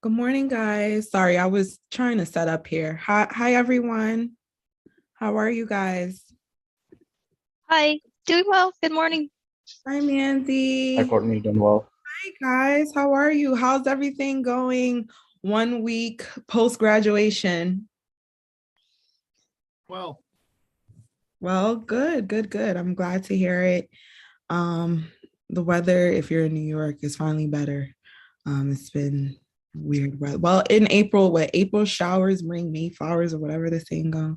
Good morning, guys. Sorry, I was trying to set up here. Hi, everyone. How are you guys? Hi, doing well. Good morning. Hi, Hi, Mandy. Courtney, doing well. Hi, guys. How are you? How's everything going 1 week post graduation? Well, Well, good. I'm glad to hear it. Um, the weather, if you're in New York, is finally better. It's been weird weather. Well, in April, what April showers bring May flowers or whatever the saying goes.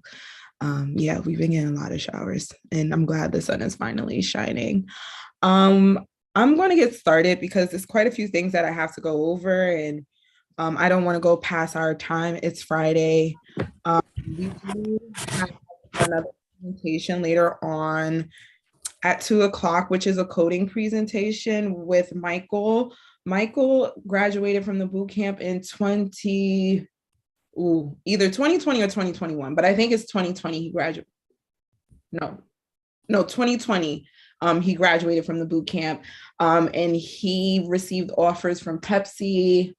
Yeah, we've been getting a lot of showers, and I'm glad the sun is finally shining. Um, I'm going to get started because there's quite a few things that I have to go over, and I don't want to go past our time. It's Friday. We do have another presentation later on at 2 o'clock, which is a coding presentation with Michael. Michael graduated from the boot camp in either 2020 or 2021, but I think it's 2020 he graduated. No, no, 2020. He graduated from the boot camp, and he received offers from Pepsi.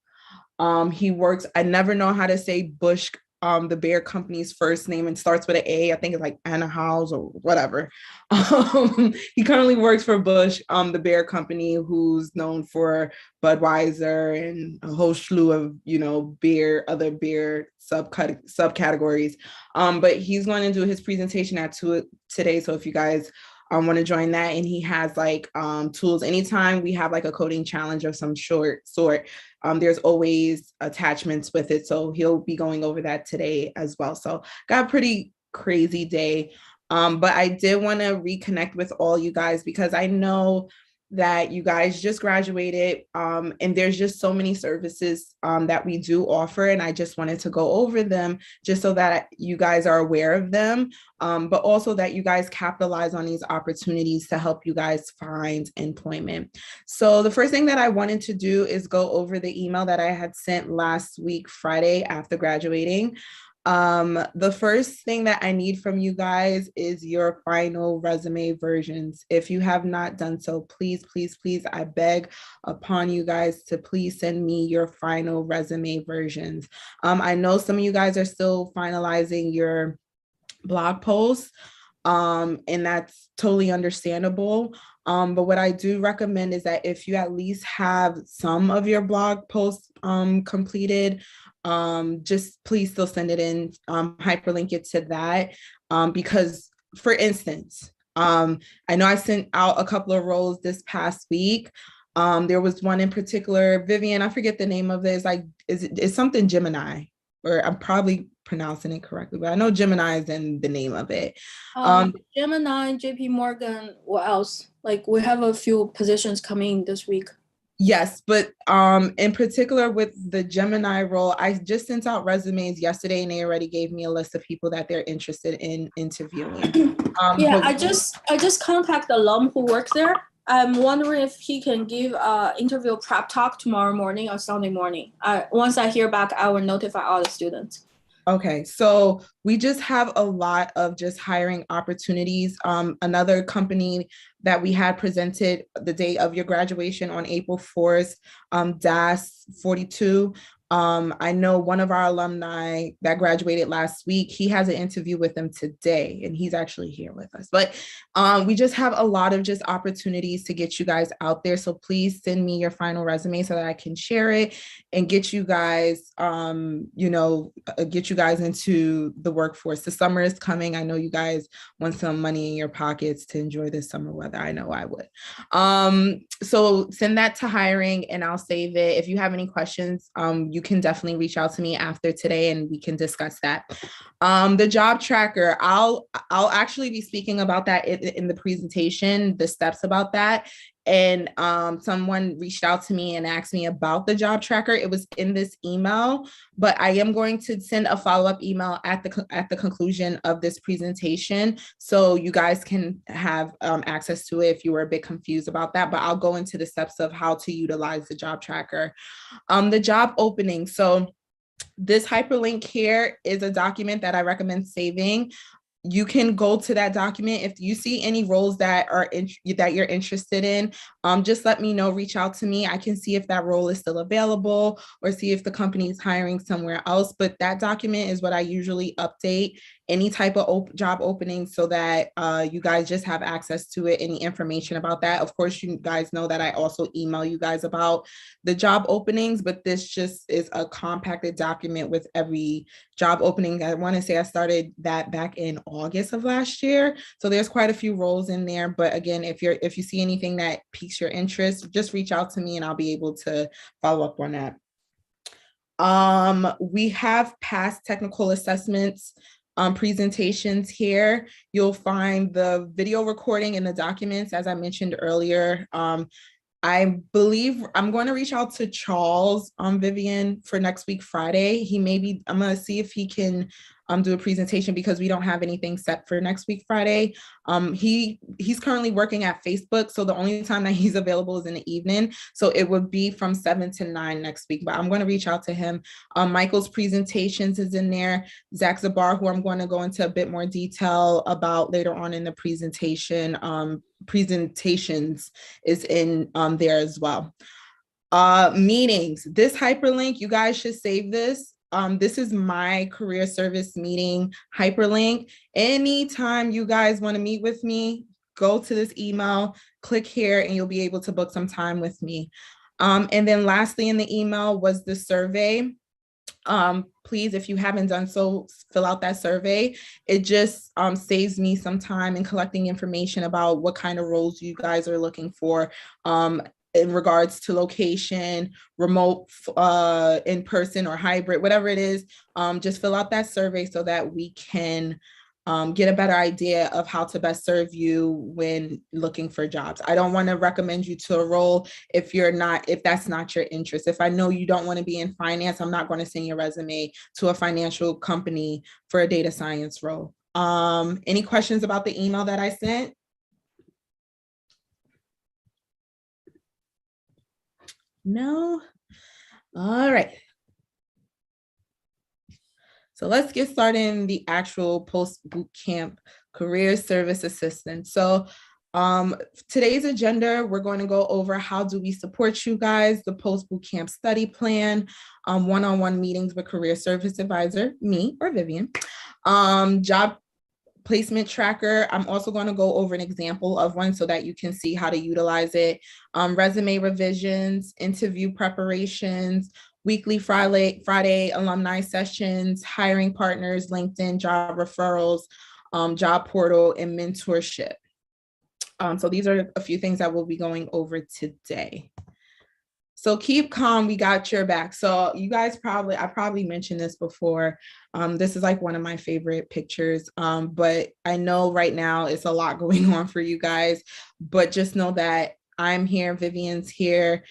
He works, I never know how to say Bush, the beer company's first name, and starts with an A. I think it's like Anna House or whatever. He currently works for Bush, the beer company, who's known for Budweiser and a whole slew of, other beer subcategories. But he's going to do his presentation at 2 today. So if you guys want to join that, and he has like tools anytime we have like a coding challenge of some sort, there's always attachments with it. So he'll be going over that today as well. So got a pretty crazy day. But I did want to reconnect with all you guys because I know that you guys just graduated, and there's just so many services that we do offer, and I just wanted to go over them just so that you guys are aware of them, but also that you guys capitalize on these opportunities to help you guys find employment. So the first thing that I wanted to do is go over the email that I had sent last week, Friday, after graduating. The first thing that I need from you guys is your final resume versions. If you have not done so, please, I beg upon you guys to please send me your final resume versions. I know some of you guys are still finalizing your blog posts, and that's totally understandable. But what I do recommend is that if you at least have some of your blog posts completed, just please still send it in, hyperlink it to that. Because for instance, I know I sent out a couple of roles this past week. There was one in particular, Vivian, I forget the name of it. It's like, it's something Gemini, or I'm probably pronouncing it correctly, but I know Gemini is in the name of it. Gemini, JP Morgan, what else? Like we have a few positions coming this week. Yes, but in particular with the Gemini role, I just sent out resumes yesterday and they already gave me a list of people that they're interested in interviewing. Yeah, I just contact the alum who works there. I'm wondering if he can give interview prep talk tomorrow morning or Sunday morning. Once I hear back, I will notify all the students. Okay, so we just have a lot of just hiring opportunities. Another company that we had presented the day of your graduation on April 4th, DAS 42. I know one of our alumni that graduated last week, he has an interview with them today, and he's actually here with us. But we just have a lot of just opportunities to get you guys out there. So please send me your final resume so that I can share it and get you guys, get you guys into the workforce. The summer is coming. I know you guys want some money in your pockets to enjoy this summer weather. I know I would. So send that to hiring and I'll save it. If you have any questions, you can definitely reach out to me after today and we can discuss that. The job tracker, I'll actually be speaking about that in the presentation, the steps about that. And someone reached out to me and asked me about the job tracker. It was in this email, but I am going to send a follow-up email at the conclusion of this presentation, so you guys can have access to it if you were a bit confused about that. But I'll go into the steps of how to utilize the job tracker. The job opening. So this hyperlink here is a document that I recommend saving. you can go to that document. If you see any roles that that you're interested in, just let me know, reach out to me. I can see if that role is still available or see if the company is hiring somewhere else. But that document is what I usually update any type of job opening so that you guys just have access to it, any information about that. Of course, you guys know that I also email you guys about the job openings, but this just is a compacted document with every job opening. I want to say I started that back in August of last year. So there's quite a few roles in there. But again, if you see anything that piques your interest, just reach out to me and I'll be able to follow up on that. We have past technical assessments presentations here. You'll find the video recording in the documents, as I mentioned earlier. I believe I'm going to reach out to Charles, Vivian, for next week, Friday. I'm going to see if he can do a presentation because we don't have anything set for next week, Friday. He's currently working at Facebook, so the only time that he's available is in the evening. So it would be from 7 to 9 next week, but I'm going to reach out to him. Michael's presentations is in there. Zach Zabar, who I'm going to go into a bit more detail about later on in the presentation, presentations is in there as well. Meetings, this hyperlink, you guys should save this. This is my career service meeting hyperlink. Anytime you guys want to meet with me, go to this email, click here, and you'll be able to book some time with me. And then lastly in the email was the survey. Please, if you haven't done so, fill out that survey. It just saves me some time in collecting information about what kind of roles you guys are looking for in regards to location, remote, in person or hybrid, whatever it is. Just fill out that survey so that we can get a better idea of how to best serve you when looking for jobs. I don't want to recommend you to a role if that's not your interest. If I know you don't want to be in finance, I'm not going to send your resume to a financial company for a data science role. Any questions about the email that I sent? No? All right. So let's get started in the actual post-bootcamp career service assistant. So today's agenda, we're going to go over how do we support you guys, the post-bootcamp study plan, one-on-one meetings with career service advisor, me or Vivian, job placement tracker. I'm also going to go over an example of one so that you can see how to utilize it. Resume revisions, interview preparations, weekly Friday alumni sessions, hiring partners, LinkedIn job referrals, job portal, and mentorship. So these are a few things that we'll be going over today. So keep calm, we got your back. So you guys I probably mentioned this before. This is like one of my favorite pictures, but I know right now it's a lot going on for you guys, but just know that I'm here, Vivian's here.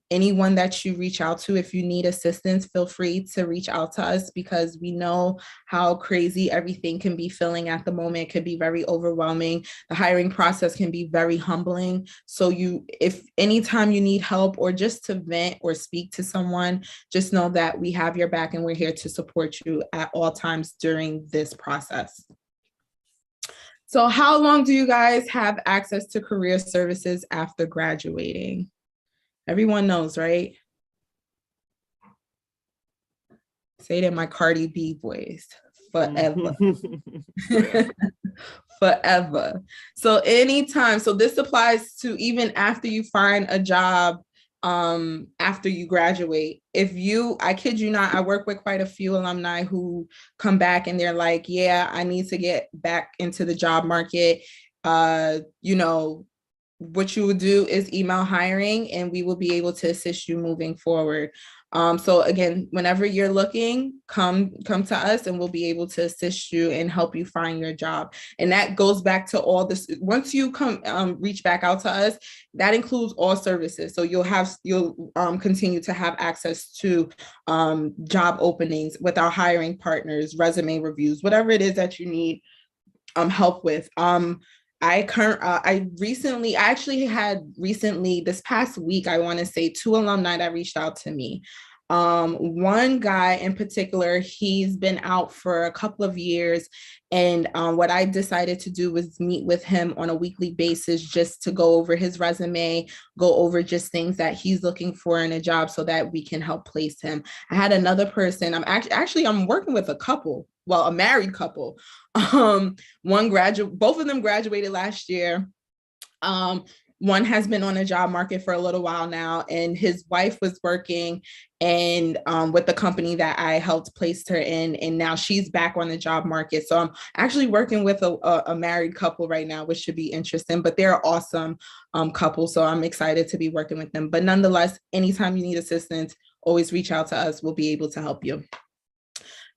Anyone that you reach out to, if you need assistance, feel free to reach out to us because we know how crazy everything can be feeling at the moment. It could be very overwhelming. The hiring process can be very humbling. So if anytime you need help or just to vent or speak to someone, just know that we have your back and we're here to support you at all times during this process. So how long do you guys have access to career services after graduating? Everyone knows, right? Say it in my Cardi B voice, forever. Forever. So anytime, so this applies to even after you find a job, after you graduate. I kid you not, I work with quite a few alumni who come back and they're like, yeah, I need to get back into the job market. What you would do is email hiring and we will be able to assist you moving forward. So again, whenever you're looking, come to us and we'll be able to assist you and help you find your job. And that goes back to all this. Once you reach back out to us, that includes all services. So you'll continue to have access to job openings with our hiring partners, resume reviews, whatever it is that you need help with. I actually had recently, this past week, I want to say 2 alumni that reached out to me. One guy in particular, he's been out for a couple of years. And what I decided to do was meet with him on a weekly basis just to go over his resume, go over just things that he's looking for in a job so that we can help place him. I had another person, I'm working with a couple, well, a married couple. Both of them graduated last year. One has been on a job market for a little while now, and his wife was working and with the company that I helped place her in, and now she's back on the job market. So I'm actually working with a married couple right now, which should be interesting, but they're an awesome couple. So I'm excited to be working with them. But nonetheless, anytime you need assistance, always reach out to us. We'll be able to help you.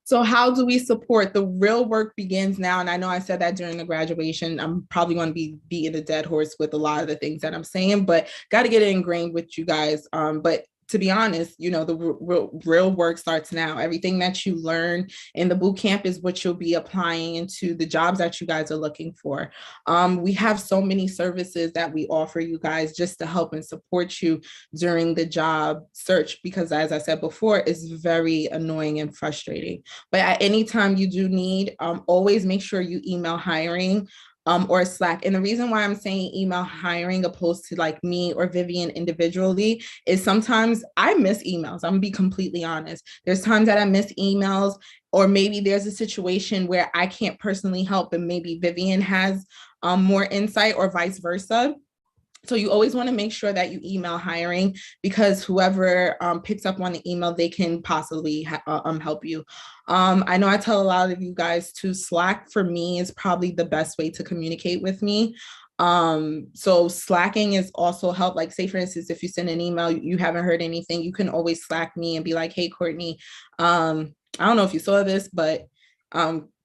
So how do we support? The real work begins now. And I know I said that during the graduation. I'm probably going to be beating a dead horse with a lot of the things that I'm saying, but got to get it ingrained with you guys. But to be honest, the real work starts now. Everything that you learn in the boot camp is what you'll be applying into the jobs that you guys are looking for. We have so many services that we offer you guys just to help and support you during the job search, because as I said before, it's very annoying and frustrating. But at any time you do need, always make sure you email hiring or Slack. And the reason why I'm saying email hiring opposed to like me or Vivian individually is sometimes I miss emails. I'm gonna be completely honest. There's times that I miss emails, or maybe there's a situation where I can't personally help and maybe Vivian has more insight or vice versa. So you always want to make sure that you email hiring, because whoever picks up on the email, they can possibly help you. I know I tell a lot of you guys to Slack for me is probably the best way to communicate with me. So slacking is also help. Like say for instance, if you send an email, you haven't heard anything, you can always Slack me and be like, hey, Courtney, I don't know if you saw this, but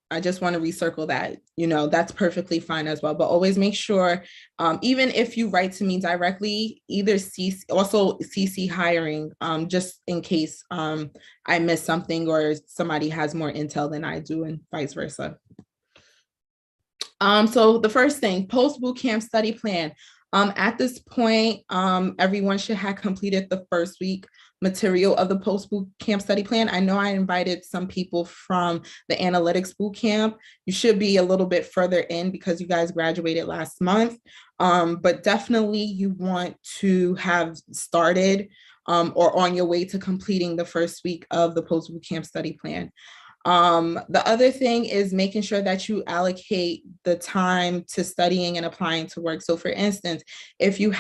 I just want to recircle that, that's perfectly fine as well. But always make sure, even if you write to me directly, either CC hiring, just in case I miss something or somebody has more intel than I do and vice versa. So the first thing, post bootcamp study plan. At this point, everyone should have completed the first week material of the post bootcamp study plan. I know I invited some people from the analytics bootcamp. You should be a little bit further in because you guys graduated last month, but definitely you want to have started or on your way to completing the first week of the post bootcamp study plan. The other thing is making sure that you allocate the time to studying and applying to work. So for instance, if you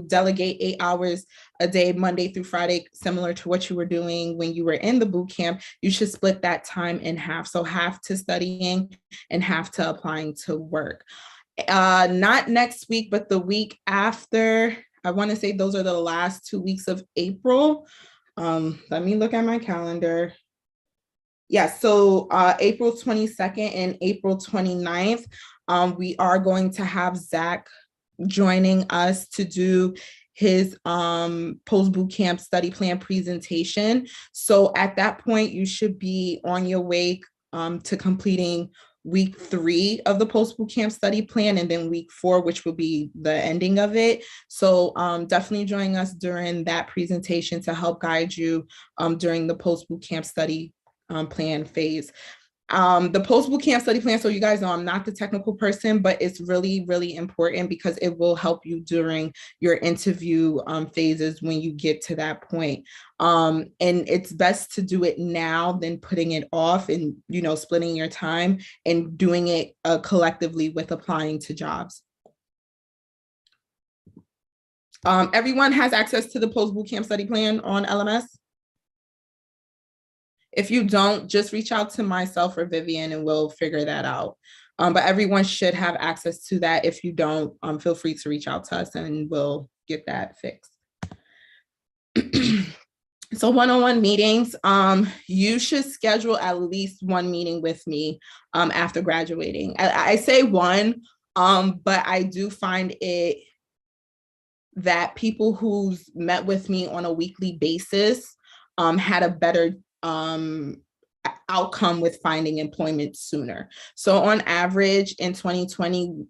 delegate 8 hours a day, Monday through Friday, similar to what you were doing when you were in the boot camp, you should split that time in half. So half to studying and half to applying to work. Not next week, but the week after. I want to say those are the last 2 weeks of April. Let me look at my calendar. Yeah, so April 22nd and April 29th, we are going to have Zach joining us to do his post bootcamp study plan presentation. So at that point, you should be on your way to completing week 3 of the post bootcamp study plan, and then week 4, which will be the ending of it. So definitely join us during that presentation to help guide you during the post bootcamp study plan phase. The post bootcamp study plan, so you guys know I'm not the technical person, but it's really, really important because it will help you during your interview phases when you get to that point. And it's best to do it now than putting it off and, splitting your time and doing it collectively with applying to jobs. Everyone has access to the post bootcamp study plan on LMS. If you don't, just reach out to myself or Vivian and we'll figure that out. But everyone should have access to that. If you don't, feel free to reach out to us and we'll get that fixed. So one-on-one meetings, you should schedule at least one meeting with me after graduating. I say one, but I do find it that people who's met with me on a weekly basis had a better outcome with finding employment sooner. So on average in 2020,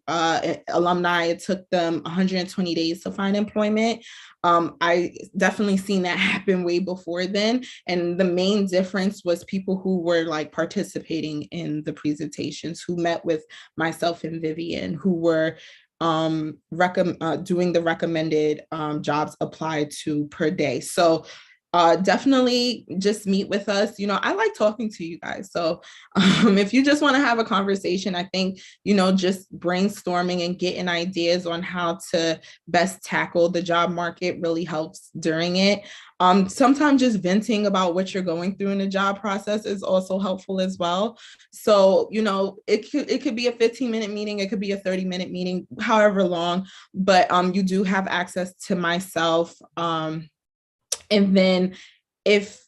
alumni, it took them 120 days to find employment. I definitely seen that happen way before then. And the main difference was people who were like participating in the presentations, who met with myself and Vivian, who were doing the recommended jobs applied to per day. So definitely just meet with us. I like talking to you guys. So if you just want to have a conversation, I think, just brainstorming and getting ideas on how to best tackle the job market really helps during it. Sometimes just venting about what you're going through in the job process is also helpful as well. So, it could be a 15-minute meeting, it could be a 30-minute meeting, however long, but you do have access to myself. And then if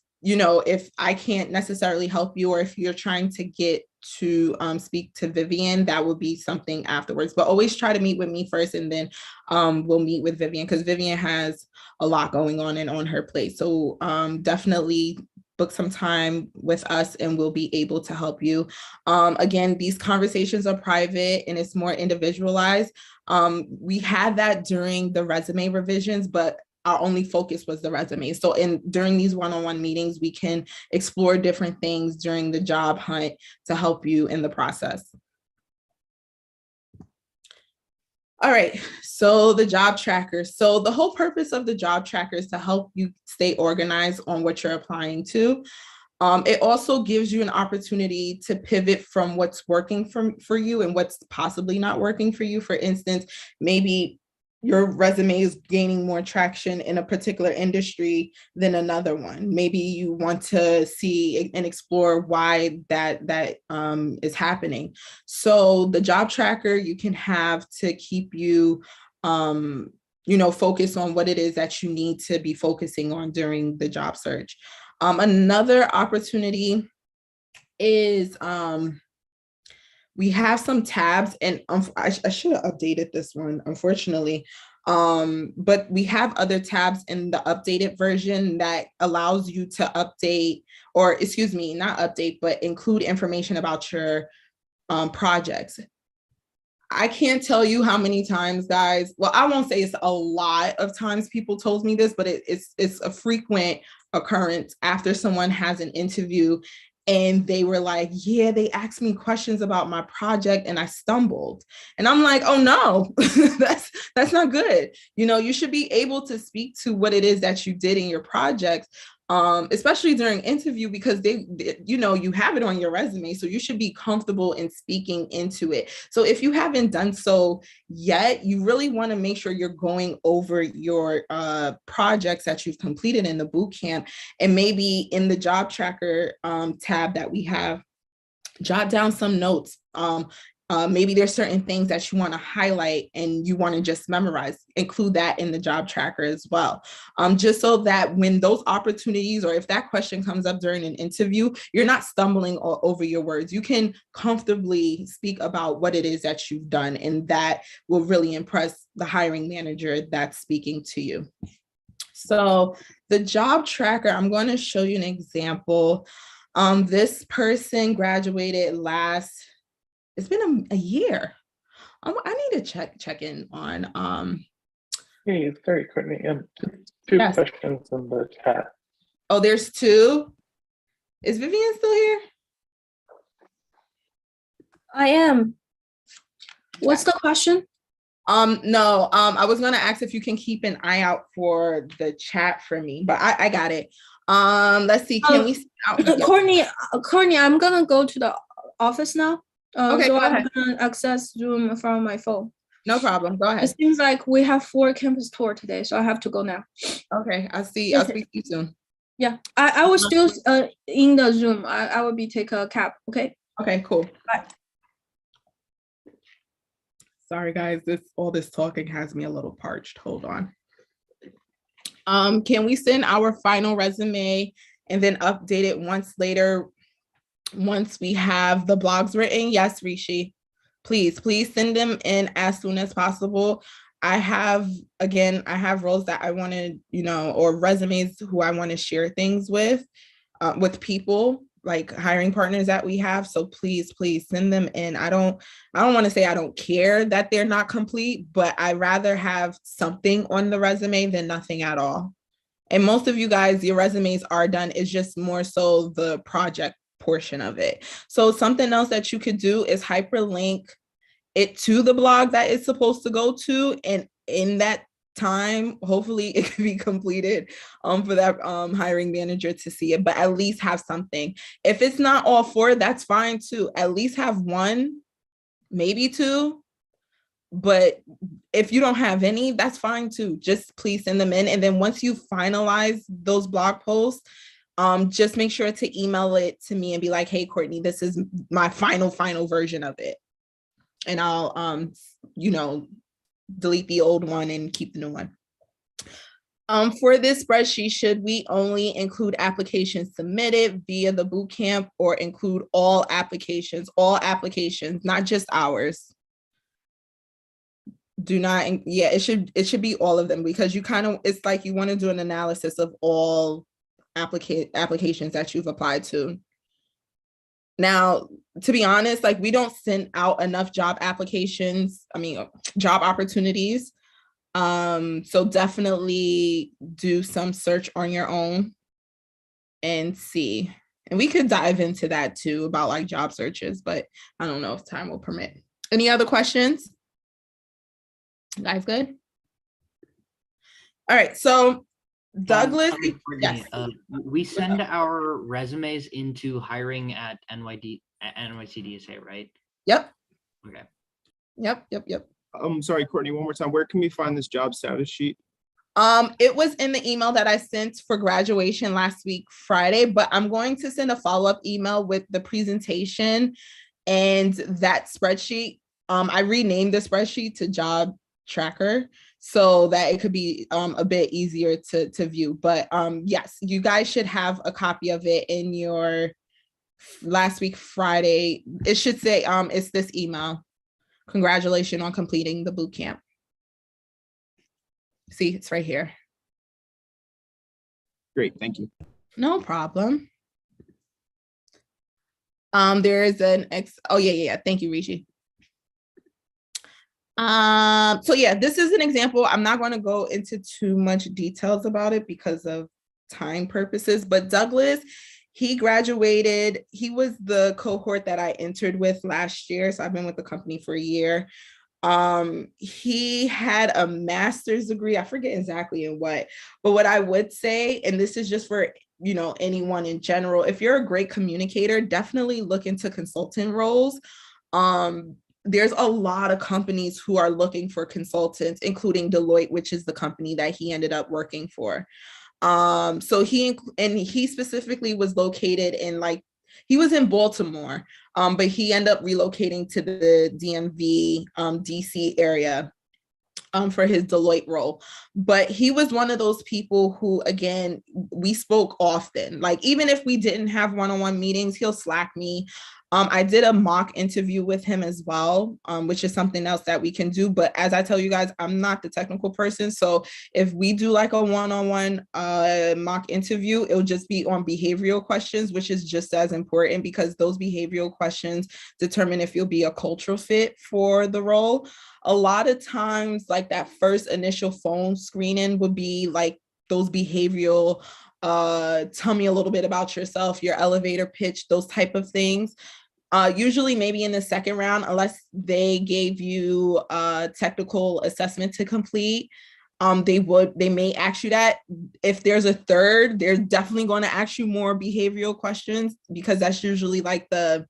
I can't necessarily help you, or if you're trying to get to speak to Vivian, that would be something afterwards. But always try to meet with me first, and then we'll meet with Vivian, because Vivian has a lot going on and on her plate. So definitely book some time with us and we'll be able to help you. Again, these conversations are private and it's more individualized. We had that during the resume revisions, but our only focus was the resume. So during these one-on-one meetings, we can explore different things during the job hunt to help you in the process. All right, so the job tracker. So the whole purpose of the job tracker is to help you stay organized on what you're applying to. It also gives you an opportunity to pivot from what's working for you and what's possibly not working for you. For instance, maybe your resume is gaining more traction in a particular industry than another one. Maybe you want to see and explore why that is happening. So the job tracker you can have to keep you, focus on what it is that you need to be focusing on during the job search. Another opportunity is we have some tabs, and I should have updated this one, unfortunately. But we have other tabs in the updated version that allows you to update, or excuse me, not update, but include information about your projects. I can't tell you how many times, guys, well, I won't say it's a lot of times people told me this, but it's a frequent occurrence after someone has an interview and they were like, yeah, they asked me questions about my project and I stumbled. And I'm like, oh no, that's not good. You should be able to speak to what it is that you did in your project, especially during interview, because you have it on your resume, so you should be comfortable in speaking into it. So if you haven't done so yet, you really want to make sure you're going over your projects that you've completed in the boot camp, and maybe in the job tracker tab that we have, jot down some notes. Maybe there's certain things that you want to highlight and you want to just memorize, include that in the job tracker as well. Just so that when those opportunities, or if that question comes up during an interview, you're not stumbling over your words. You can comfortably speak about what it is that you've done, and that will really impress the hiring manager that's speaking to you. So the job tracker, I'm going to show you an example. This person graduated it's been a year. I need to check in on. Hey, sorry, Courtney. Two Yes. questions in the chat. Oh, there's two. Is Vivian still here? I am. What's the question? No. I was gonna ask if you can keep an eye out for the chat for me, but I got it. Let's see. Can we? Courtney, I'm gonna go to the office now. Okay, so go I'm ahead. gonna access Zoom from my phone. No problem. Go It ahead. seems like we have 4 campus tour today, so I have to go now. Okay. I'll speak to you soon. Yeah, I will still in the Zoom. I will be take a cab. Okay. Okay. Cool. Bye. Sorry, guys. All this talking has me a little parched. Hold on. Can we send our final resume and then update it once we have the blogs written? Yes, Rishi. Please send them in as soon as possible. I have roles that I want to, or resumes who I want to share things with people. like hiring partners that we have. So please send them in. I don't want to say I don't care that they're not complete, but I rather have something on the resume than nothing at all. And most of you guys, your resumes are done. It's just more so the project portion of it. So something else that you could do is hyperlink it to the blog that it's supposed to go to. And in that time, hopefully it can be completed for that hiring manager to see it, but at least have something. If it's not all four, that's fine too. At least have one, maybe two. But if you don't have any, that's fine too. Just please send them in. And then once you finalize those blog posts, just make sure to email it to me and be like, hey, Courtney, this is my final version of it. And I'll, delete the old one and keep the new one. For this spreadsheet, should we only include applications submitted via the bootcamp or include all applications, not just ours? Do not, it should be all of them, because you it's like you want to do an analysis of all applications that you've applied to. Now, to be honest, like we don't send out enough job opportunities. So definitely do some search on your own and see. And we could dive into that too about like job searches, but I don't know if time will permit. Any other questions? Guys, good? All right, so Douglas, Courtney, we send our resumes into hiring at NYC, right? Yep. Okay. Yep. Sorry, Courtney, one more time. Where can we find this job status sheet? It was in the email that I sent for graduation last week, Friday, but I'm going to send a follow-up email with the presentation and that spreadsheet. I renamed the spreadsheet to job tracker so that it could be a bit easier to view. But yes, you guys should have a copy of it in your last week, Friday. It should say it's this email. Congratulations on completing the boot camp. See, it's right here. Great, thank you. No problem. There is an thank you, Rishi. So yeah, this is an example. I'm not going to go into too much details about it because of time purposes, but Douglas, he graduated. He was the cohort that I entered with last year. So I've been with the company for a year. He had a master's degree. I forget exactly in what, but what I would say, and this is just for, anyone in general, if you're a great communicator, definitely look into consultant roles. There's a lot of companies who are looking for consultants, including Deloitte, which is the company that he ended up working for. So he specifically was located in he was in Baltimore, but he ended up relocating to the DMV, DC area for his Deloitte role. But he was one of those people who, again, we spoke often. Like, even if we didn't have one-on-one meetings, he'll Slack me. I did a mock interview with him as well, which is something else that we can do. But as I tell you guys, I'm not the technical person. So if we do like a one-on-one mock interview, it'll just be on behavioral questions, which is just as important because those behavioral questions determine if you'll be a cultural fit for the role. A lot of times, like that first initial phone screening would be like those behavioral, tell me a little bit about yourself, your elevator pitch, those type of things. Usually maybe in the second round, unless they gave you a technical assessment to complete, they may ask you that. If there's a third, they're definitely going to ask you more behavioral questions because that's usually like the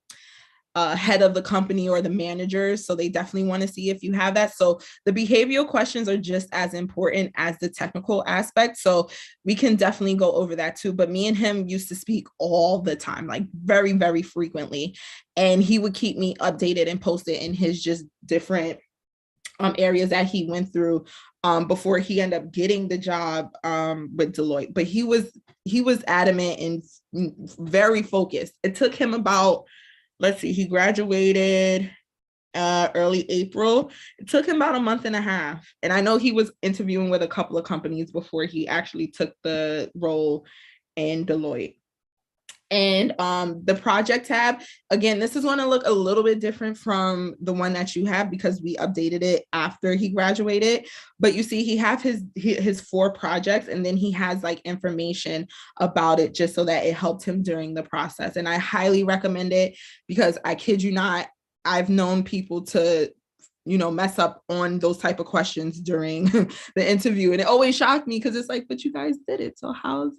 head of the company or the managers. So they definitely want to see if you have that. So the behavioral questions are just as important as the technical aspect. So we can definitely go over that too. But me and him used to speak all the time, like very, very frequently. And he would keep me updated and posted in his just different areas that he went through before he ended up getting the job with Deloitte. But he was adamant and very focused. It took him about, let's see, he graduated early April. It took him about a month and a half. And I know he was interviewing with a couple of companies before he actually took the role in Deloitte. And the project tab, again, this is going to look a little bit different from the one that you have because we updated it after he graduated. But you see, he have his 4 projects, and then he has like information about it just so that it helped him during the process. And I highly recommend it because I kid you not, I've known people to mess up on those type of questions during the interview. And it always shocked me because it's like, but you guys did it. So how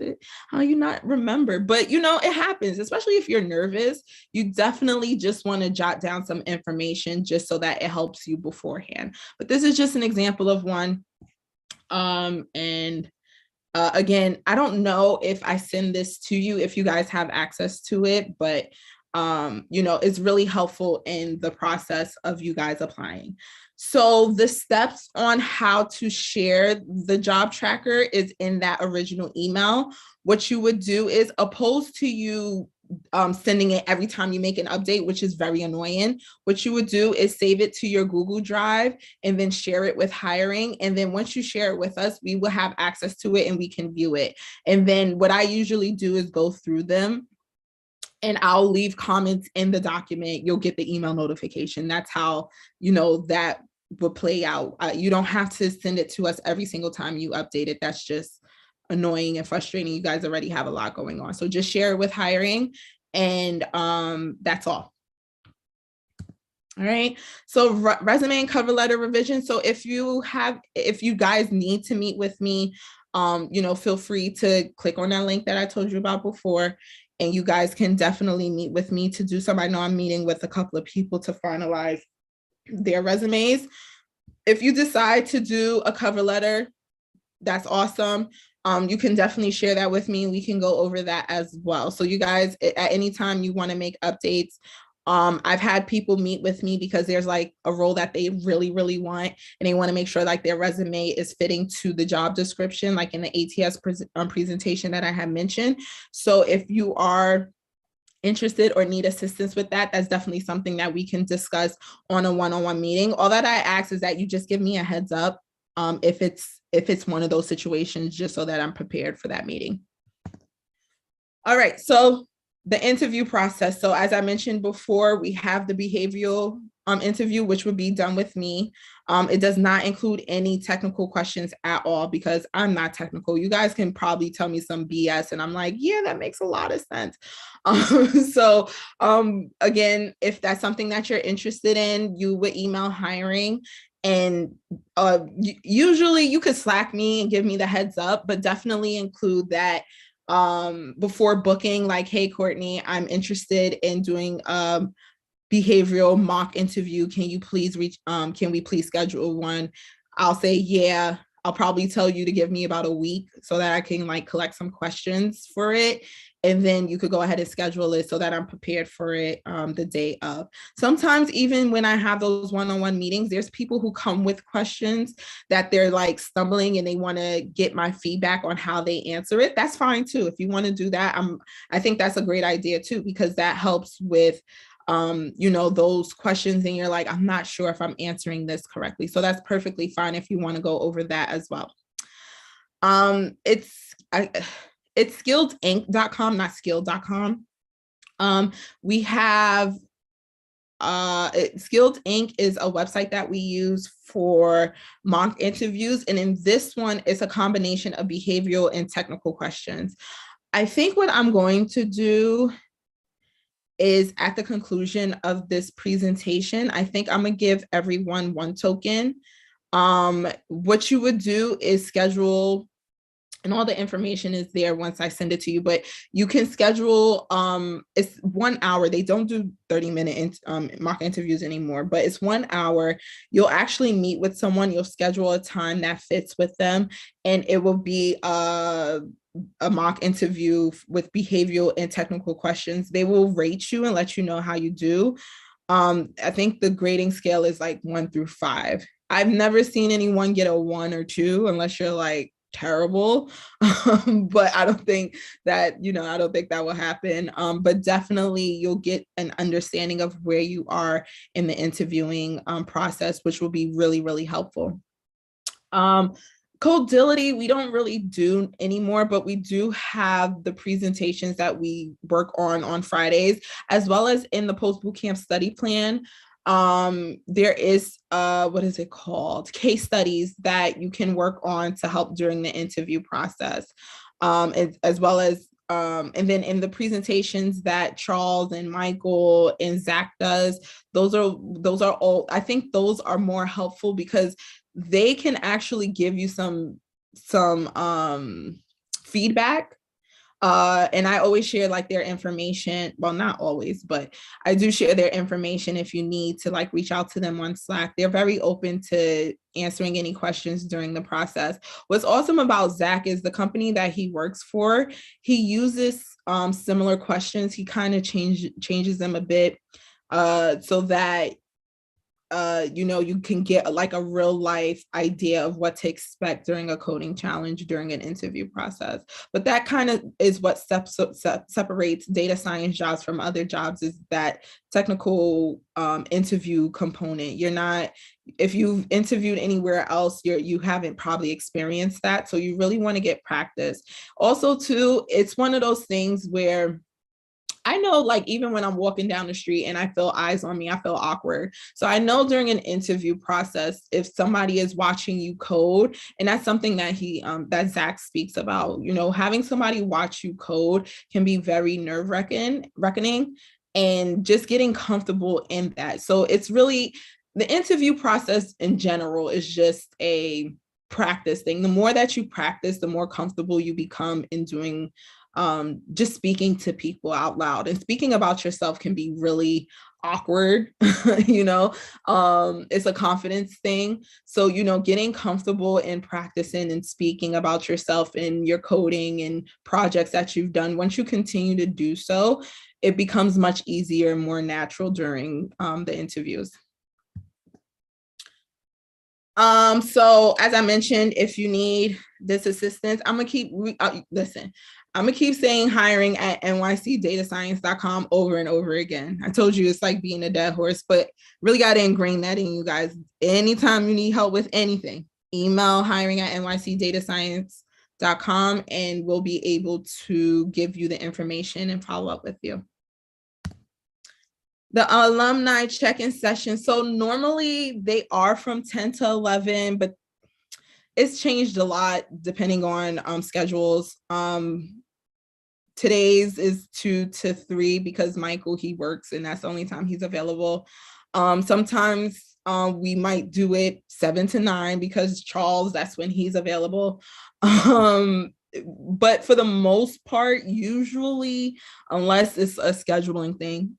you not remember? But it happens, especially if you're nervous. You definitely just want to jot down some information just so that it helps you beforehand. But this is just an example of one. Again, I don't know if I send this to you, if you guys have access to it, but it's really helpful in the process of you guys applying. So the steps on how to share the job tracker is in that original email. What you would do is, opposed to you sending it every time you make an update, which is very annoying, what you would do is save it to your Google Drive and then share it with hiring. And then once you share it with us, we will have access to it and we can view it. And then what I usually do is go through them, and I'll leave comments in the document. You'll get the email notification. That's how, that will play out. You don't have to send it to us every single time you update it. That's just annoying and frustrating. You guys already have a lot going on. So just share it with hiring, and that's all. All right. So resume and cover letter revision. So if you guys need to meet with me, feel free to click on that link that I told you about before. And you guys can definitely meet with me to do some. I know I'm meeting with a couple of people to finalize their resumes. If you decide to do a cover letter, that's awesome. You can definitely share that with me. We can go over that as well. So you guys, at any time you want to make updates, I've had people meet with me because there's like a role that they really, really want, and they want to make sure like their resume is fitting to the job description, like in the ATS presentation that I had mentioned. So if you are interested or need assistance with that, that's definitely something that we can discuss on a one-on-one meeting. All that I ask is that you just give me a heads up if it's one of those situations, just so that I'm prepared for that meeting. All right, so the interview process. So as I mentioned before, we have the behavioral interview, which would be done with me. It does not include any technical questions at all because I'm not technical. You guys can probably tell me some BS and I'm like, yeah, that makes a lot of sense. Again, if that's something that you're interested in, you would email hiring. And usually you could Slack me and give me the heads up, but definitely include that before booking, like, hey, Courtney, I'm interested in doing behavioral mock interview. Can you please can we please schedule one? I'll say, yeah. I'll probably tell you to give me about a week so that I can like collect some questions for it. And then you could go ahead and schedule it so that I'm prepared for it the day of. Sometimes even when I have those one-on-one meetings, there's people who come with questions that they're like stumbling and they want to get my feedback on how they answer it. That's fine too. If you want to do that, I think that's a great idea too, because that helps with those questions and you're like, I'm not sure if I'm answering this correctly. So that's perfectly fine if you want to go over that as well. It's skilledinc.com, not skilled.com. We have Skilled Inc. is a website that we use for mock interviews. And in this one, it's a combination of behavioral and technical questions. I think what I'm going to do is at the conclusion of this presentation, I think I'm gonna give everyone one token. What you would do is schedule, and all the information is there once I send it to you, but you can schedule, it's 1 hour. They don't do 30-minute mock interviews anymore, but it's 1 hour. You'll actually meet with someone, you'll schedule a time that fits with them, and it will be a mock interview with behavioral and technical questions. They will rate you and let you know how you do. I think the grading scale is like 1 through 5. I've never seen anyone get a 1 or 2 unless you're like terrible. But I don't think that, I don't think that will happen. But definitely you'll get an understanding of where you are in the interviewing process, which will be really, really helpful. Codility, we don't really do anymore, but we do have the presentations that we work on Fridays, as well as in the post bootcamp study plan. There is what is it called? Case studies that you can work on to help during the interview process, as well as and then in the presentations that Charles and Michael and Zach does, those are all, I think those are more helpful because they can actually give you some feedback. And I always share like their information. Well, not always, but I do share their information if you need to like reach out to them on Slack. They're very open to answering any questions during the process. What's awesome about Zach is the company that he works for, he uses similar questions. He kind of changes them a bit so that you can get like a real life idea of what to expect during a coding challenge during an interview process. But that kind of is what separates data science jobs from other jobs, is that technical interview component. You're not, if you've interviewed anywhere else, you haven't probably experienced that. So you really want to get practice. Also too, it's one of those things where I know, like, even when I'm walking down the street and I feel eyes on me, I feel awkward. So I know during an interview process, if somebody is watching you code, and that's something that that Zach speaks about, having somebody watch you code can be very nerve-wracking, and just getting comfortable in that. So it's really, the interview process in general is just a practice thing. The more that you practice, the more comfortable you become in doing just speaking to people out loud. And speaking about yourself can be really awkward. It's a confidence thing. So, getting comfortable and practicing and speaking about yourself and your coding and projects that you've done, once you continue to do so, it becomes much easier and more natural during the interviews. So as I mentioned, if you need this assistance, I'm gonna keep saying hiring at nycdatascience.com over and over again. I told you it's like being a dead horse, but really got to ingrain that in you guys. Anytime you need help with anything, email hiring at nycdatascience.com and we'll be able to give you the information and follow up with you. The alumni check-in session. So normally they are from 10 to 11, but it's changed a lot depending on schedules. Today's is 2 to 3 because Michael, he works and that's the only time he's available. Sometimes we might do it 7 to 9 because Charles, that's when he's available. But for the most part, usually, unless it's a scheduling thing,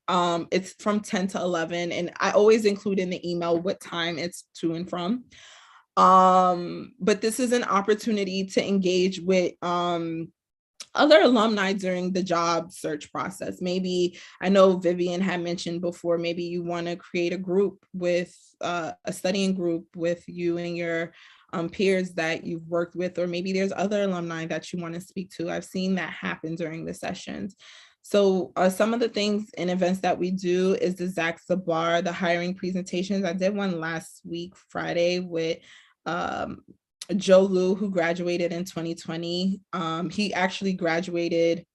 it's from 10 to 11. And I always include in the email what time it's to and from. But this is an opportunity to engage with other alumni during the job search process. Maybe, I know Vivian had mentioned before, maybe you want to create a group with a studying group with you and your peers that you've worked with, or maybe there's other alumni that you want to speak to. I've seen that happen during the sessions. So some of the things and events that we do is the Zach Sabar, the hiring presentations. I did one last week, Friday, with Joe Liu, who graduated in 2020. He actually graduated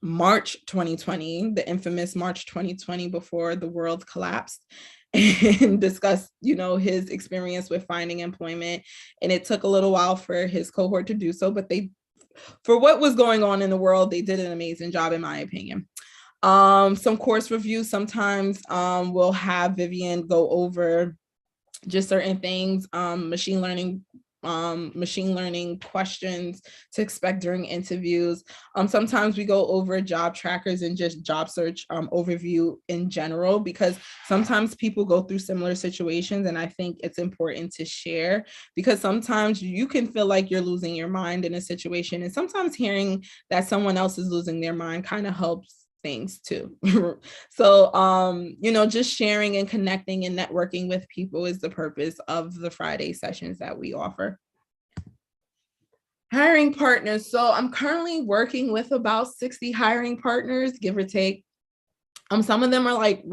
March 2020, the infamous March 2020, before the world collapsed, and discussed, his experience with finding employment. And it took a little while for his cohort to do so, but for what was going on in the world, they did an amazing job, in my opinion. Some course reviews. Sometimes we'll have Vivian go over just certain things, machine learning questions to expect during interviews. Sometimes we go over job trackers and just job search overview in general, because sometimes people go through similar situations, and I think it's important to share, because sometimes you can feel like you're losing your mind in a situation, and sometimes hearing that someone else is losing their mind kind of helps things too. So, just sharing and connecting and networking with people is the purpose of the Friday sessions that we offer. Hiring partners. So I'm currently working with about 60 hiring partners, give or take. Some of them are like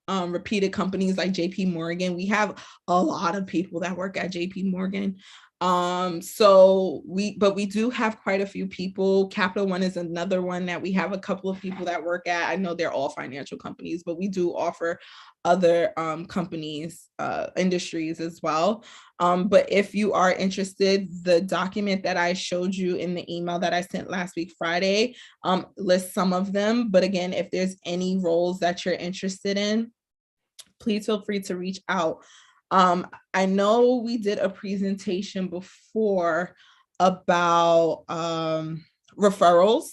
repeated companies like JP Morgan. We have a lot of people that work at JP Morgan. But we do have quite a few people. Capital One is another one that we have a couple of people that work at. I know they're all financial companies, but we do offer other companies, industries as well. But if you are interested, the document that I showed you in the email that I sent last week, Friday, lists some of them. But again, if there's any roles that you're interested in, please feel free to reach out. I know we did a presentation before about referrals.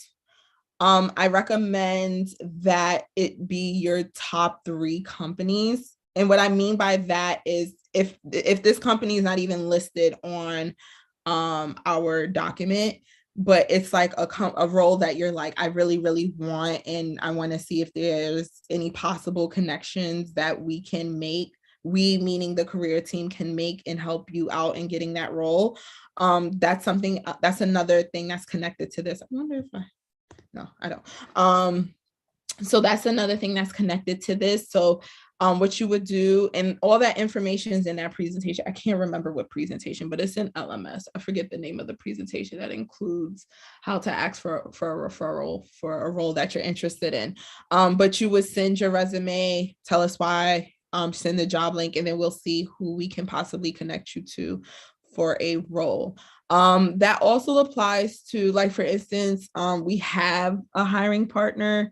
I recommend that it be your top 3 companies. And what I mean by that is if this company is not even listed on our document, but it's like a role that you're like, I really, really want, and I want to see if there's any possible connections that we can make. We, meaning the career team, can make and help you out in getting that role. That's something, that's another thing that's connected to this. I wonder if no, I don't. So that's another thing that's connected to this. So what you would do, and all that information is in that presentation. I can't remember what presentation, but it's in LMS. I forget the name of the presentation that includes how to ask for a referral for a role that you're interested in. But you would send your resume, tell us why, send the job link, and then we'll see who we can possibly connect you to for a role. That also applies to, like, for instance, we have a hiring partner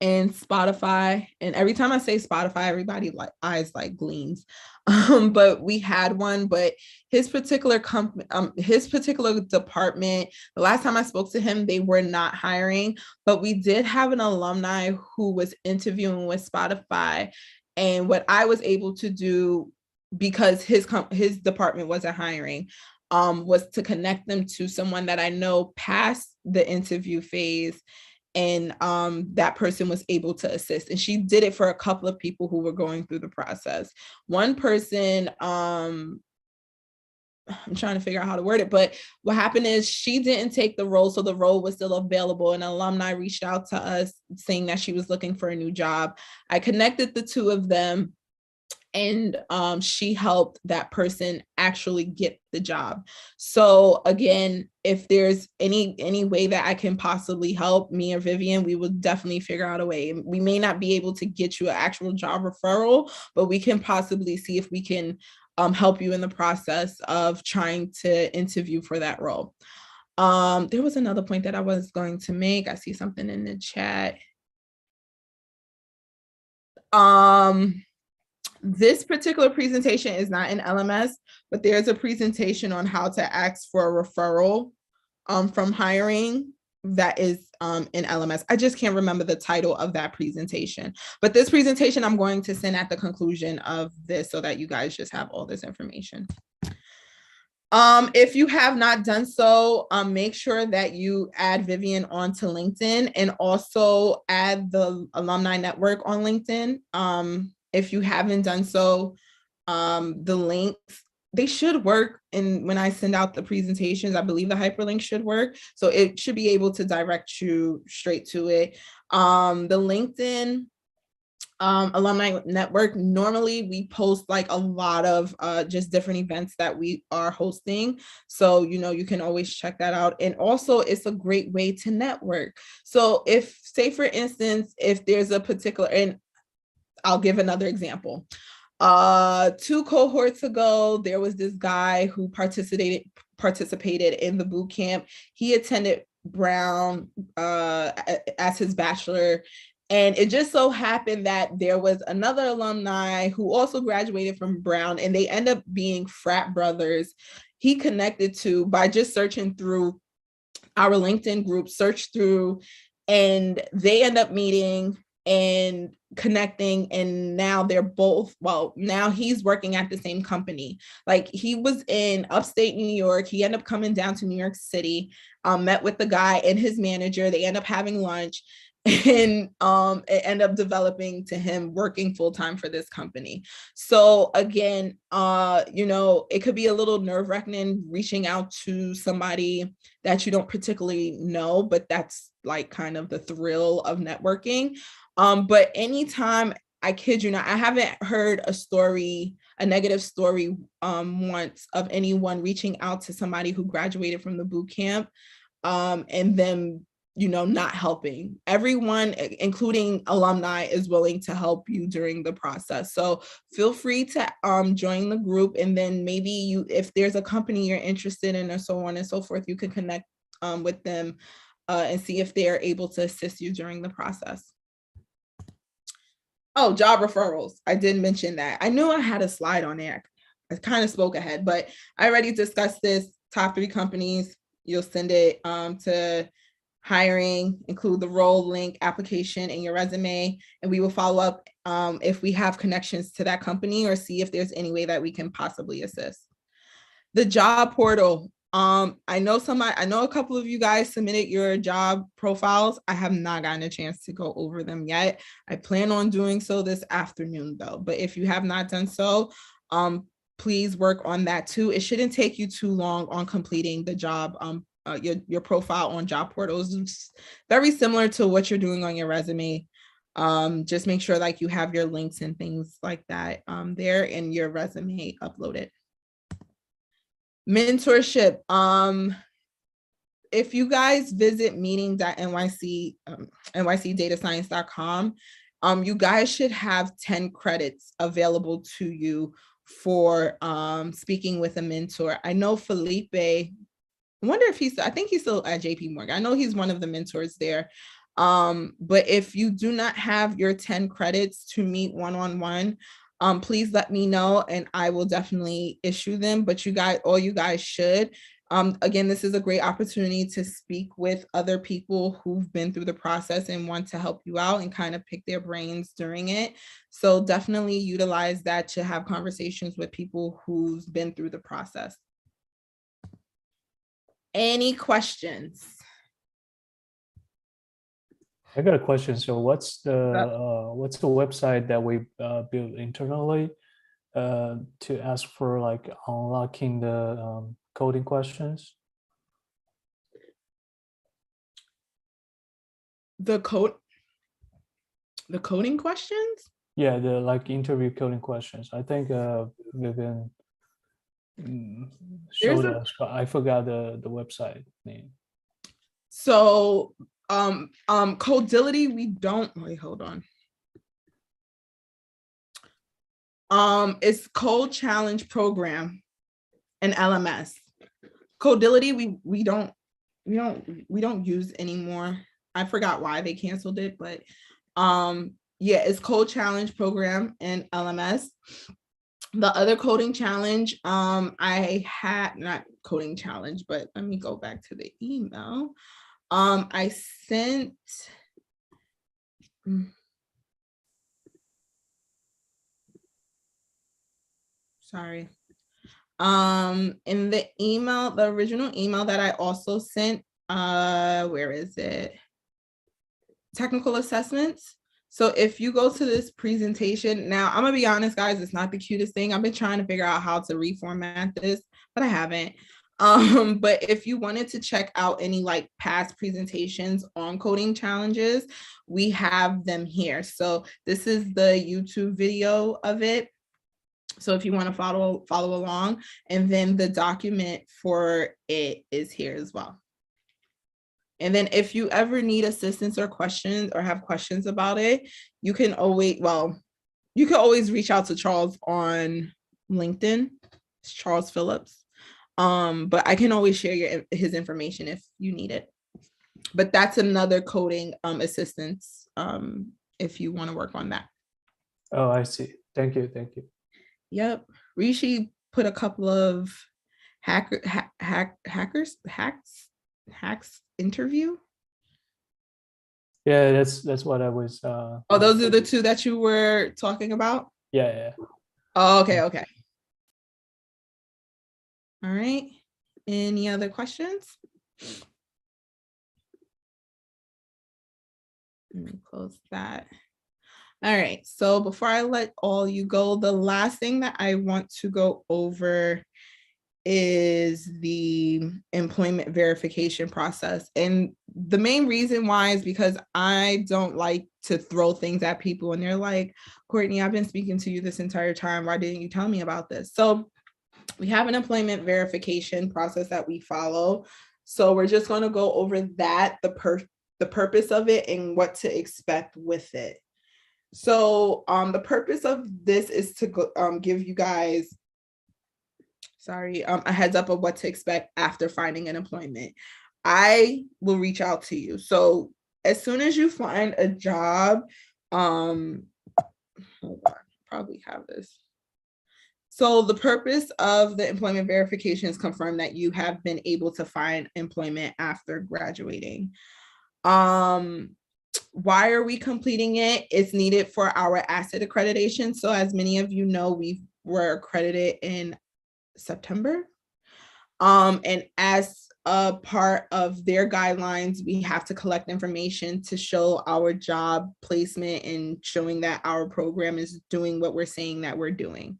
in Spotify, and every time I say Spotify, everybody like eyes like gleams. But we had one, but his particular company, his particular department, the last time I spoke to him, they were not hiring, but we did have an alumni who was interviewing with Spotify. And what I was able to do, because his department wasn't hiring, was to connect them to someone that I know passed the interview phase, and that person was able to assist. And she did it for a couple of people who were going through the process. One person, I'm trying to figure out how to word it, but what happened is she didn't take the role, so the role was still available. An alumni reached out to us saying that she was looking for a new job. I connected the two of them, and she helped that person actually get the job. So again, if there's any way that I can possibly help, me or Vivian, we will definitely figure out a way. We may not be able to get you an actual job referral, but we can possibly see if we can help you in the process of trying to interview for that role. There was another point that I was going to make. I see something in the chat. This particular presentation is not in LMS, but there's a presentation on how to ask for a referral from hiring that is in LMS. I just can't remember the title of that presentation, but this presentation I'm going to send at the conclusion of this so that you guys just have all this information. If you have not done so, make sure that you add Vivian onto LinkedIn, and also add the alumni network on LinkedIn. If you haven't done so, the links, they should work. And when I send out the presentations, I believe the hyperlink should work. So it should be able to direct you straight to it. The LinkedIn alumni network, normally we post like a lot of just different events that we are hosting, so you can always check that out. And also it's a great way to network. So if, say for instance, if there's a particular, and I'll give another example. 2 cohorts ago, there was this guy who participated in the boot camp. He attended Brown as his bachelor. And it just so happened that there was another alumni who also graduated from Brown, and they end up being frat brothers. He connected to, by just searching through our LinkedIn group, and they end up meeting and connecting, and now they're both, well, now he's working at the same company. Like, he was in upstate New York, he ended up coming down to New York City, met with the guy and his manager, they end up having lunch, and it ended up developing to him working full-time for this company. So again, it could be a little nerve-wracking reaching out to somebody that you don't particularly know, but that's like kind of the thrill of networking. But anytime, I kid you not, I haven't heard a story a negative story once of anyone reaching out to somebody who graduated from the boot camp and then not helping. Everyone, including alumni, is willing to help you during the process. So feel free to join the group, and then maybe if there's a company you're interested in or so on and so forth, you can connect with them and see if they're able to assist you during the process. Oh, job referrals. I did mention that. I knew I had a slide on there. I kind of spoke ahead, but I already discussed this. Top 3 companies. You'll send it to hiring, include the role, link, application, and your resume, and we will follow up if we have connections to that company or see if there's any way that we can possibly assist. The job portal. I know a couple of you guys submitted your job profiles. I have not gotten a chance to go over them yet. I plan on doing so this afternoon though, but if you have not done so, please work on that too. It shouldn't take you too long on completing the job your profile on job portals. It's very similar to what you're doing on your resume. Just make sure like you have your links and things like that there and your resume uploaded. Mentorship. If you guys visit meeting.nyc, nycdatascience.com, you guys should have 10 credits available to you for speaking with a mentor. I know Felipe, I wonder if I think he's still at JP Morgan. I know he's one of the mentors there. But if you do not have your 10 credits to meet one-on-one, please let me know and I will definitely issue them. But all you guys should. Again, this is a great opportunity to speak with other people who've been through the process and want to help you out and kind of pick their brains during it. So definitely utilize that to have conversations with people who've been through the process. Any questions? I got a question. So what's the website that we built internally to ask for like unlocking the coding questions? The coding questions? Yeah, the like interview coding questions. I think Vivian showed us, but I forgot the website name. So Codility, we don't wait, hold on. It's Code Challenge Program and LMS. Codility we don't use anymore. I forgot why they canceled it, but yeah, it's Code Challenge Program and LMS. The other coding challenge, I had not coding challenge, but let me go back to the email. I sent. Sorry. In the email, the original email that I also sent, where is it? Technical assessments. So if you go to this presentation, now I'm gonna be honest, guys, it's not the cutest thing. I've been trying to figure out how to reformat this, but I haven't. But if you wanted to check out any like past presentations on coding challenges, we have them here. So this is the YouTube video of it. So if you want to follow along, and then the document for it is here as well. And then if you ever need assistance or questions or have questions about it, you can always reach out to Charles on LinkedIn. It's Charles Phillips. But I can always share his information if you need it. But that's another coding assistance if you want to work on that. Oh, I see. Thank you. Yep. Rishi put a couple of hacks interview. Yeah, that's what I was. Oh, those are the two that you were talking about? Yeah. Oh, okay. All right. Any other questions? Let me close that. All right. So before I let all you go, the last thing that I want to go over is the employment verification process. And the main reason why is because I don't like to throw things at people and they're like, Courtney, I've been speaking to you this entire time. Why didn't you tell me about this? So we have an employment verification process that we follow. So we're just going to go over that, the purpose of it and what to expect with it. So the purpose of this is to give you guys, a heads up of what to expect after finding an employment. I will reach out to you. So as soon as you find a job, hold on, probably have this. So the purpose of the employment verification is confirm that you have been able to find employment after graduating. Why are we completing it? It's needed for our asset accreditation. So as many of you know, we were accredited in September. And as a part of their guidelines, we have to collect information to show our job placement and showing that our program is doing what we're saying that we're doing.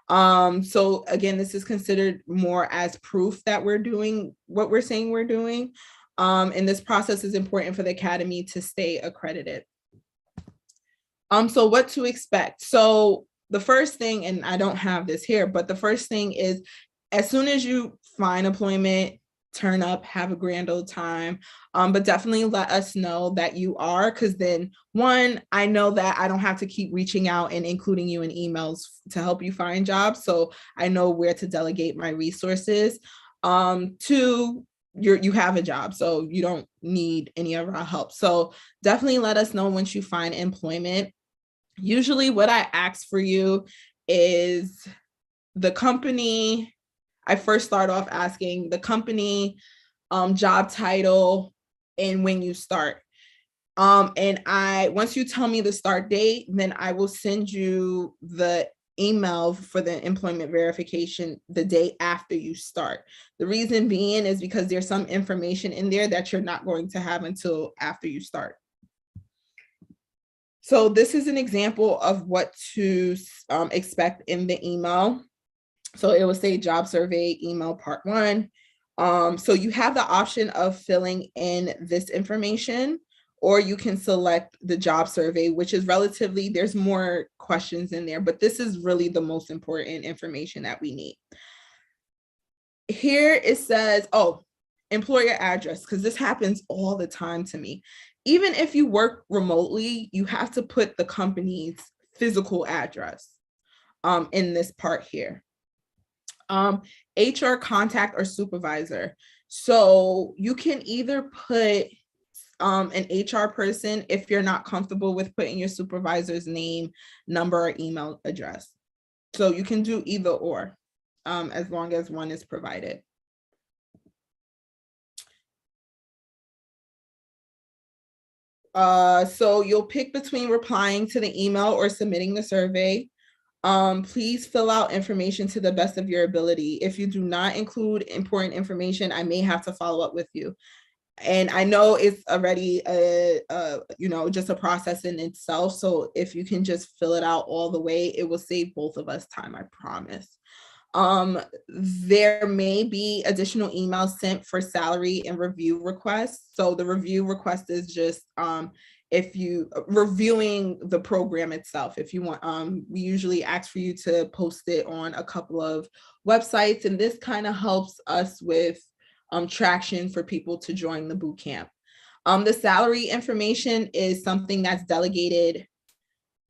So again, this is considered more as proof that we're doing what we're saying we're doing. And this process is important for the Academy to stay accredited. So what to expect? So the first thing, and I don't have this here, but the first thing is as soon as you find employment, turn up, have a grand old time, but definitely let us know that you are, because then one, I know that I don't have to keep reaching out and including you in emails to help you find jobs. So I know where to delegate my resources. Two, you have a job, so you don't need any of our help. So definitely let us know once you find employment. Usually what I ask for you is the company. I first start off asking the company, job title, and when you start. And once you tell me the start date, then I will send you the email for the employment verification the day after you start. The reason being is because there's some information in there that you're not going to have until after you start. So this is an example of what to expect in the email. So it will say job survey email part 1. So you have the option of filling in this information, or you can select the job survey, which is relatively, there's more questions in there, but this is really the most important information that we need. Here it says, employer address, because this happens all the time to me. Even if you work remotely, you have to put the company's physical address in this part here. HR contact or supervisor. So you can either put an HR person if you're not comfortable with putting your supervisor's name, number, or email address. So you can do either or, as long as one is provided. So you'll pick between replying to the email or submitting the survey. Please fill out information to the best of your ability. If you do not include important information, I may have to follow up with you. And I know it's already just a process in itself. So if you can just fill it out all the way, it will save both of us time, I promise. There may be additional emails sent for salary and review requests. So the review request is just if you reviewing the program itself. If you want, we usually ask for you to post it on a couple of websites, and this kind of helps us with traction for people to join the boot camp. The salary information is something that's delegated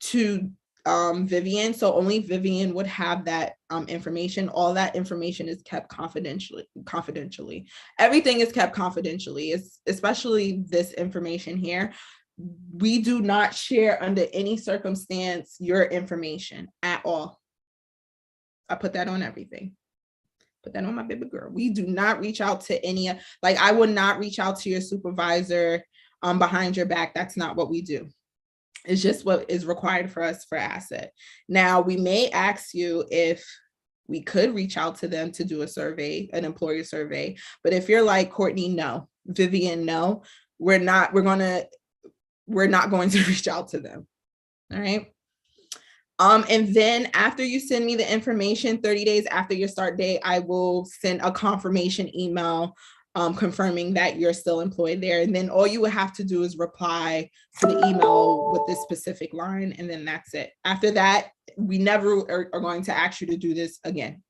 to Vivian, so only Vivian would have that information. All that information is kept confidentially. Everything is kept confidentially, especially this information here. We do not share under any circumstance your information at all. I put that on everything. Put that on my baby girl. We do not reach out to any, like I would not reach out to your supervisor behind your back. That's not what we do. It's just what is required for us for asset. Now, we may ask you if we could reach out to them to do a survey, an employer survey. But if you're like, Courtney, no, Vivian, no, we're not going to reach out to them. All right. And then after you send me the information, 30 days after your start date, I will send a confirmation email confirming that you're still employed there. And then all you would have to do is reply to the email with this specific line, and then that's it. After that, we never are going to ask you to do this again.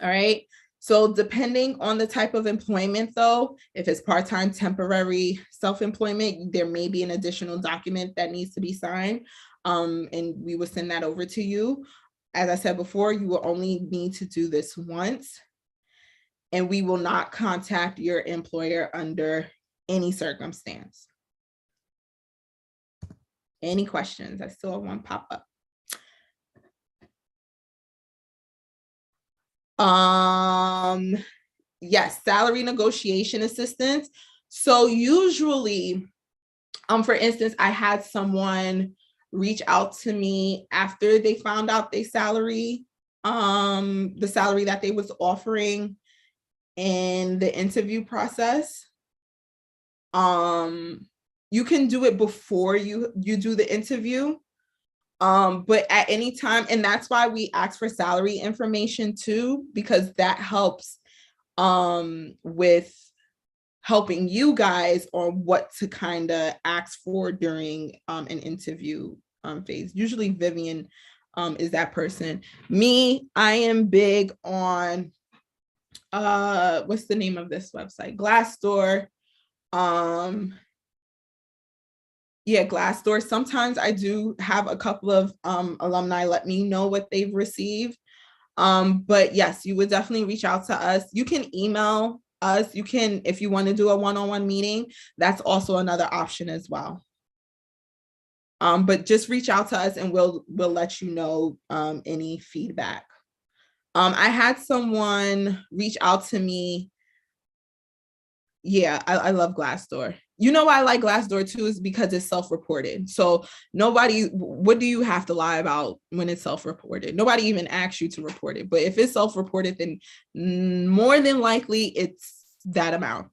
All right. So depending on the type of employment though, if it's part-time, temporary, self-employment, there may be an additional document that needs to be signed. And we will send that over to you. As I said before, you will only need to do this once, and we will not contact your employer under any circumstance. Any questions? I still have one pop up. Yes, salary negotiation assistance. So usually, for instance, I had someone reach out to me after they found out their salary, the salary that they was offering in the interview process. You can do it before you do the interview. But at any time, and that's why we ask for salary information too, because that helps with helping you guys on what to kind of ask for during an interview phase. Usually Vivian is that person. Me, I am big on what's the name of this website? Glassdoor. Yeah, Glassdoor. Sometimes I do have a couple of alumni let me know what they've received. But yes, you would definitely reach out to us. You can email us. You can, if you want to do a one-on-one meeting, that's also another option as well. But just reach out to us and we'll let you know any feedback. I had someone reach out to me. Yeah, I love Glassdoor. You know why I like Glassdoor too is because it's self-reported. So what do you have to lie about when it's self-reported? Nobody even asks you to report it. But if it's self-reported, then more than likely it's that amount.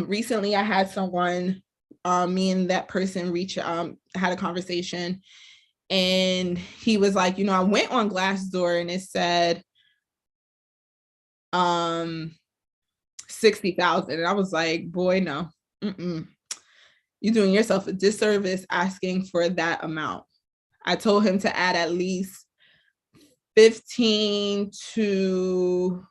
Recently I had someone, me and that person had a conversation, and he was like, I went on Glassdoor and it said 60,000. And I was like, boy, no, you're doing yourself a disservice asking for that amount. I told him to add at least 15 to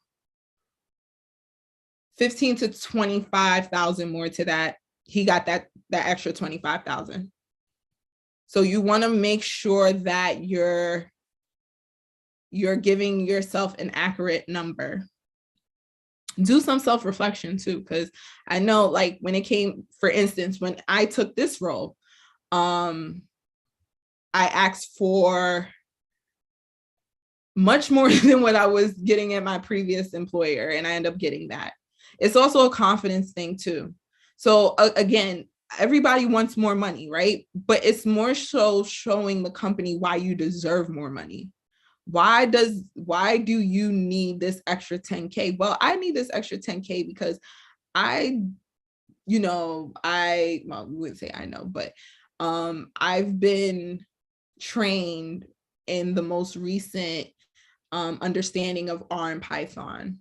25,000 more to that. He got that extra 25,000. So you want to make sure that you're giving yourself an accurate number. Do some self-reflection too, because I know, like, when it came, for instance, when I took this role, I asked for much more than what I was getting at my previous employer, and I ended up getting that. It's also a confidence thing too. So again, everybody wants more money, right? But it's more so showing the company why you deserve more money. Why do you need this extra 10K? Well, I need this extra 10K because we wouldn't say I know, but I've been trained in the most recent understanding of R and Python.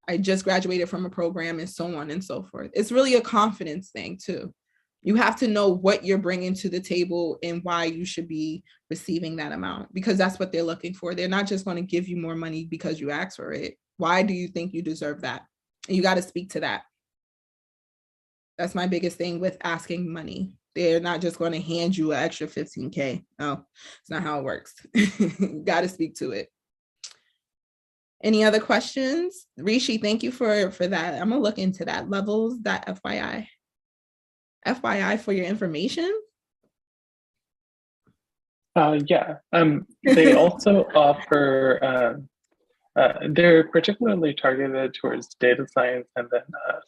I just graduated from a program and so on and so forth. It's really a confidence thing too. You have to know what you're bringing to the table and why you should be receiving that amount, because that's what they're looking for. They're not just going to give you more money because you asked for it. Why do you think you deserve that? And you got to speak to that. That's my biggest thing with asking money. They're not just going to hand you an extra 15K. No, it's not how it works. You got to speak to it. Any other questions? Rishi, thank you for that. I'm going to look into that. Levels.fyi. FYI for your information? Yeah. They also offer, they're particularly targeted towards data science and then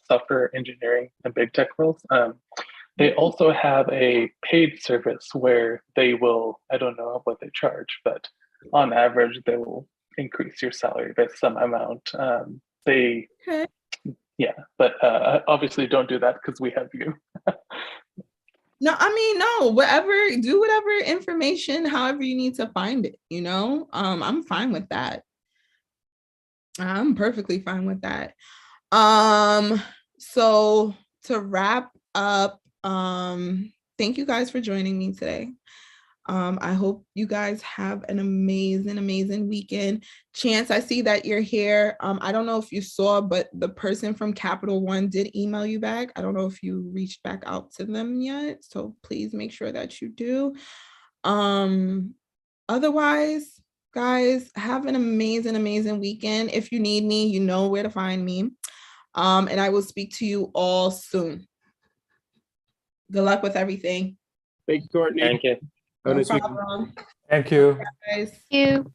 software engineering and big tech roles. They also have a paid service where they will, I don't know what they charge, but on average, they will increase your salary by some amount. Okay. Yeah, but obviously don't do that because we have you. No, do whatever information, however you need to find it, I'm fine with that. I'm perfectly fine with that. So to wrap up, thank you guys for joining me today. I hope you guys have an amazing weekend. Chance, I see that you're here. I don't know if you saw, but the person from Capital One did email you back. I don't know if you reached back out to them yet, so please make sure that you do. Otherwise, guys, have an amazing weekend. If you need me, you know where to find me. And I will speak to you all soon. Good luck with everything. Thank you, Courtney. Thank you. Have a No nice weekend. problem. Thank you. Guys. You.